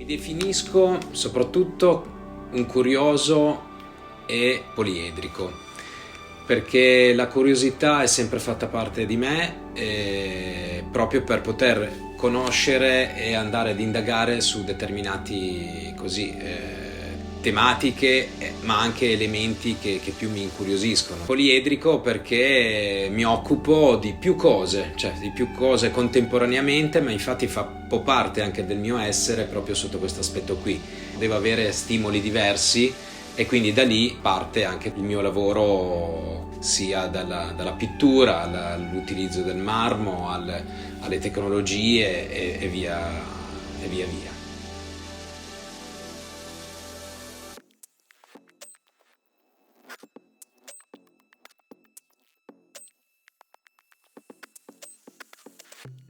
Definisco soprattutto un curioso e poliedrico, perché la curiosità è sempre fatta parte di me, proprio per poter conoscere e andare ad indagare su determinati tematiche, ma anche elementi che più mi incuriosiscono. Poliedrico perché mi occupo di più cose, contemporaneamente, ma infatti fa un po' parte anche del mio essere proprio sotto questo aspetto qui. Devo avere stimoli diversi e quindi da lì parte anche il mio lavoro, sia dalla pittura all'utilizzo del marmo, alle tecnologie e via via.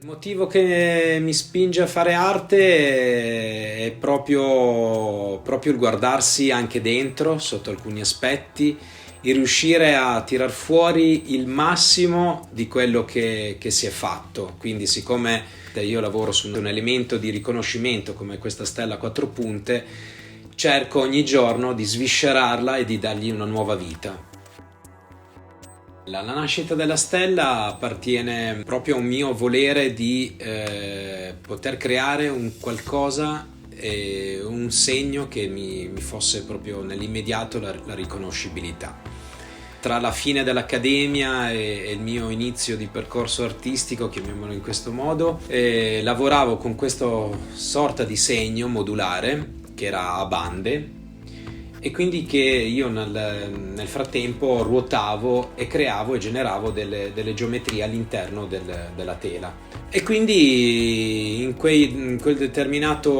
Il motivo che mi spinge a fare arte è proprio il guardarsi anche dentro, sotto alcuni aspetti, il riuscire a tirar fuori il massimo di quello che si è fatto. Quindi, siccome io lavoro su un elemento di riconoscimento come questa stella a quattro punte, cerco ogni giorno di sviscerarla e di dargli una nuova vita. La nascita della stella appartiene proprio a un mio volere di poter creare un qualcosa, un segno che mi fosse proprio nell'immediato la riconoscibilità. Tra la fine dell'accademia e il mio inizio di percorso artistico, chiamiamolo in questo modo, lavoravo con questa sorta di segno modulare che era a bande, e quindi che io nel frattempo ruotavo e creavo e generavo delle geometrie all'interno della tela. E quindi in quel determinato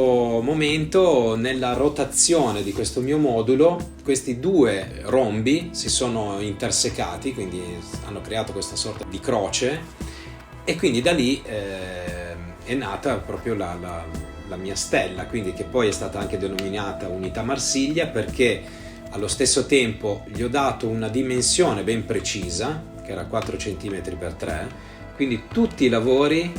momento, nella rotazione di questo mio modulo, questi due rombi si sono intersecati, quindi hanno creato questa sorta di croce, e quindi da lì è nata proprio la mia stella, quindi, che poi è stata anche denominata Unità Marsiglia, perché allo stesso tempo gli ho dato una dimensione ben precisa, che era 4 cm x 3, quindi tutti i lavori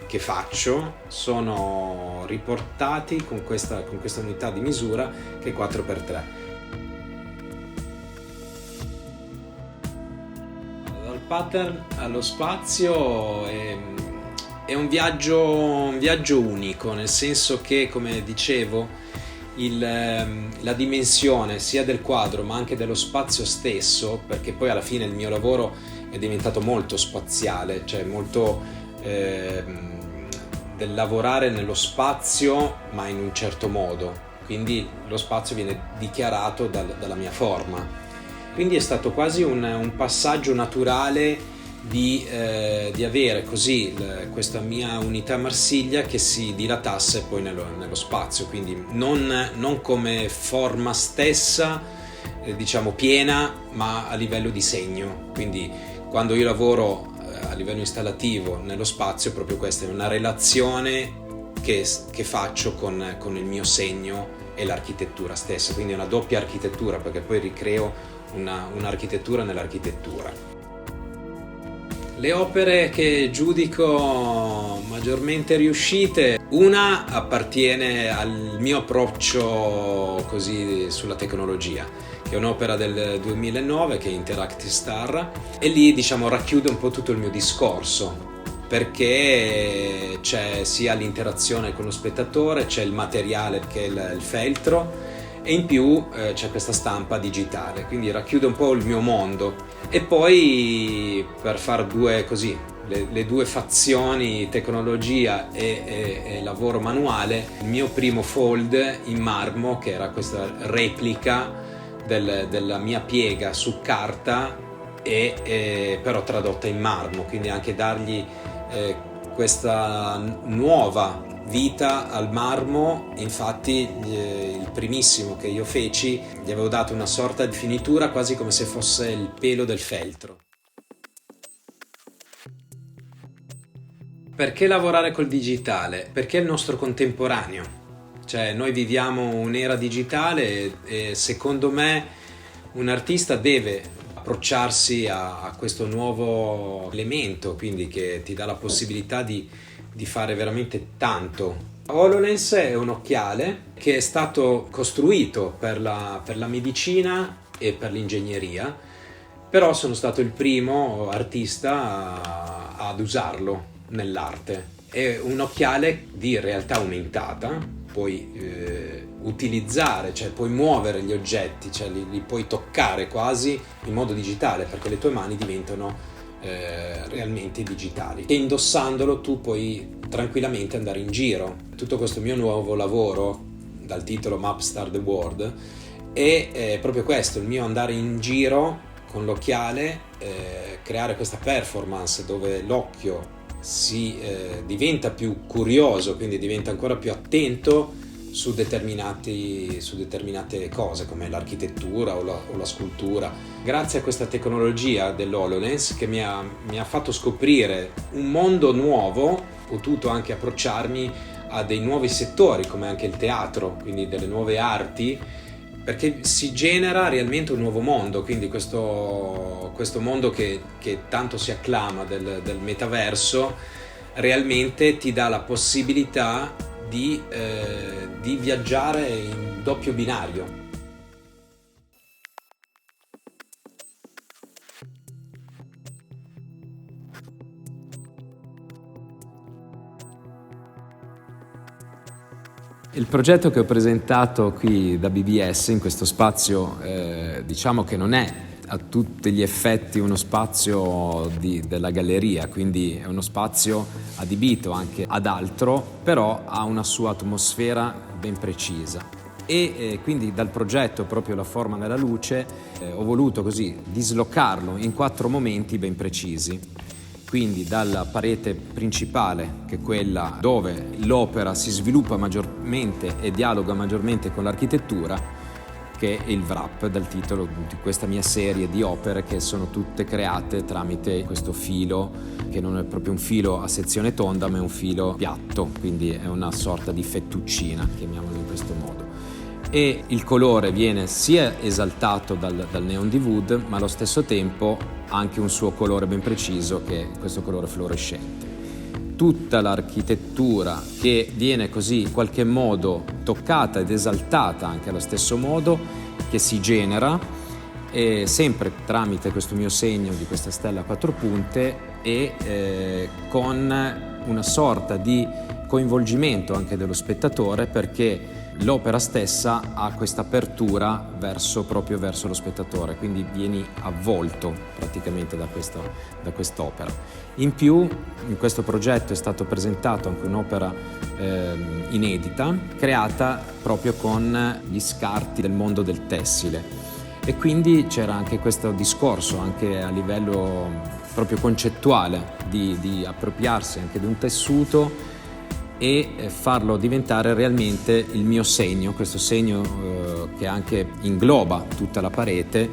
che faccio sono riportati con questa unità di misura che è 4 x 3. Dal pattern allo spazio è un viaggio unico, nel senso che, come dicevo, la dimensione sia del quadro ma anche dello spazio stesso, perché poi alla fine il mio lavoro è diventato molto spaziale, cioè molto del lavorare nello spazio ma in un certo modo, quindi lo spazio viene dichiarato dalla mia forma, quindi è stato quasi un passaggio naturale di avere così questa mia unità Marsiglia che si dilatasse poi nello spazio, quindi non come forma stessa, diciamo piena, ma a livello di segno. Quindi quando io lavoro a livello installativo nello spazio, proprio questa è una relazione che faccio con il mio segno e l'architettura stessa, quindi è una doppia architettura, perché poi ricreo un'architettura nell'architettura. Le opere che giudico maggiormente riuscite, una appartiene al mio approccio così sulla tecnologia, che è un'opera del 2009 che è Interactive Star, e lì diciamo racchiude un po' tutto il mio discorso, perché c'è sia l'interazione con lo spettatore, c'è il materiale che è il feltro, e in più c'è questa stampa digitale, quindi racchiude un po' il mio mondo. E poi, per fare le due fazioni, tecnologia e lavoro manuale, il mio primo fold in marmo, che era questa replica della mia piega su carta, però tradotta in marmo, quindi anche dargli questa nuova vita al marmo. Infatti il primissimo che io feci gli avevo dato una sorta di finitura quasi come se fosse il pelo del feltro. Perché lavorare col digitale? Perché è il nostro contemporaneo, cioè noi viviamo un'era digitale e secondo me un artista deve approcciarsi a questo nuovo elemento, quindi che ti dà la possibilità di fare veramente tanto HoloLens è un occhiale che è stato costruito per la medicina e per l'ingegneria, però sono stato il primo artista ad usarlo nell'arte. È un occhiale di realtà aumentata, puoi utilizzare, cioè puoi muovere gli oggetti, cioè li puoi toccare quasi in modo digitale, perché le tue mani diventano realmente digitali, e indossandolo tu puoi tranquillamente andare in giro. Tutto questo mio nuovo lavoro dal titolo Mapstar the World è proprio questo, il mio andare in giro con l'occhiale, creare questa performance dove l'occhio si diventa più curioso, quindi diventa ancora più attento su determinate cose come l'architettura o la scultura. Grazie a questa tecnologia dell'HoloLens che mi ha fatto scoprire un mondo nuovo, ho potuto anche approcciarmi a dei nuovi settori come anche il teatro, quindi delle nuove arti, perché si genera realmente un nuovo mondo, quindi questo mondo che tanto si acclama del metaverso realmente ti dà la possibilità di viaggiare in doppio binario. Il progetto che ho presentato qui da BBS in questo spazio, diciamo che non è a tutti gli effetti uno spazio della galleria, quindi è uno spazio adibito anche ad altro, però ha una sua atmosfera ben precisa. E quindi dal progetto proprio La forma nella luce ho voluto così dislocarlo in 4 momenti ben precisi. Quindi dalla parete principale, che è quella dove l'opera si sviluppa maggiormente e dialoga maggiormente con l'architettura, che è il wrap, dal titolo di questa mia serie di opere che sono tutte create tramite questo filo, che non è proprio un filo a sezione tonda ma è un filo piatto, quindi è una sorta di fettuccina, chiamiamolo in questo modo. E il colore viene sia esaltato dal neon di Wood, ma allo stesso tempo anche un suo colore ben preciso, che è questo colore fluorescente. Tutta l'architettura che viene così in qualche modo toccata ed esaltata anche allo stesso modo, che si genera sempre tramite questo mio segno di questa stella a 4 punte e con una sorta di coinvolgimento anche dello spettatore, perché l'opera stessa ha questa apertura proprio verso lo spettatore, quindi vieni avvolto praticamente da quest'opera. In più, in questo progetto è stato presentato anche un'opera inedita, creata proprio con gli scarti del mondo del tessile, e quindi c'era anche questo discorso anche a livello proprio concettuale di appropriarsi anche di un tessuto e farlo diventare realmente il mio segno, questo segno che anche ingloba tutta la parete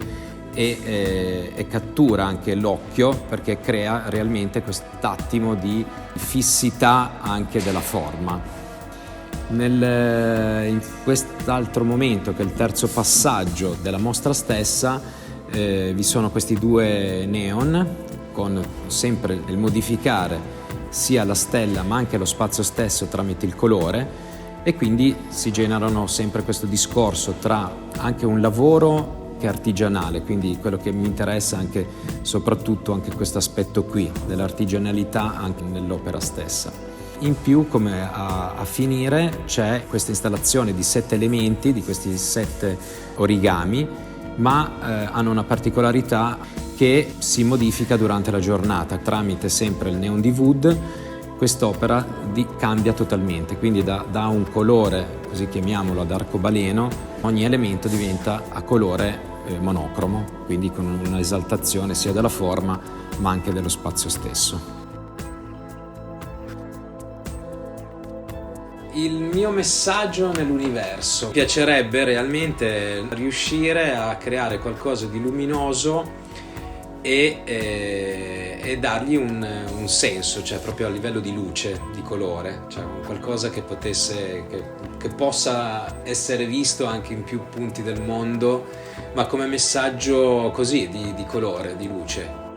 e cattura anche l'occhio, perché crea realmente quest'attimo di fissità anche della forma. In quest'altro momento, che è il terzo passaggio della mostra stessa, vi sono questi 2 neon, con sempre il modificare sia la stella ma anche lo spazio stesso tramite il colore, e quindi si generano sempre questo discorso tra anche un lavoro che è artigianale, quindi quello che mi interessa anche soprattutto anche questo aspetto qui dell'artigianalità anche nell'opera stessa. In più, come a finire, c'è questa installazione di 7 elementi, di questi 7 origami, ma hanno una particolarità che si modifica durante la giornata tramite sempre il neon di Wood. Quest'opera cambia totalmente, quindi da un colore, così chiamiamolo, ad arcobaleno, ogni elemento diventa a colore monocromo, quindi con un'esaltazione sia della forma ma anche dello spazio stesso. Il mio messaggio nell'universo: mi piacerebbe realmente riuscire a creare qualcosa di luminoso e dargli un senso, cioè proprio a livello di luce, di colore, cioè qualcosa che possa essere visto anche in più punti del mondo, ma come messaggio così di colore, di luce.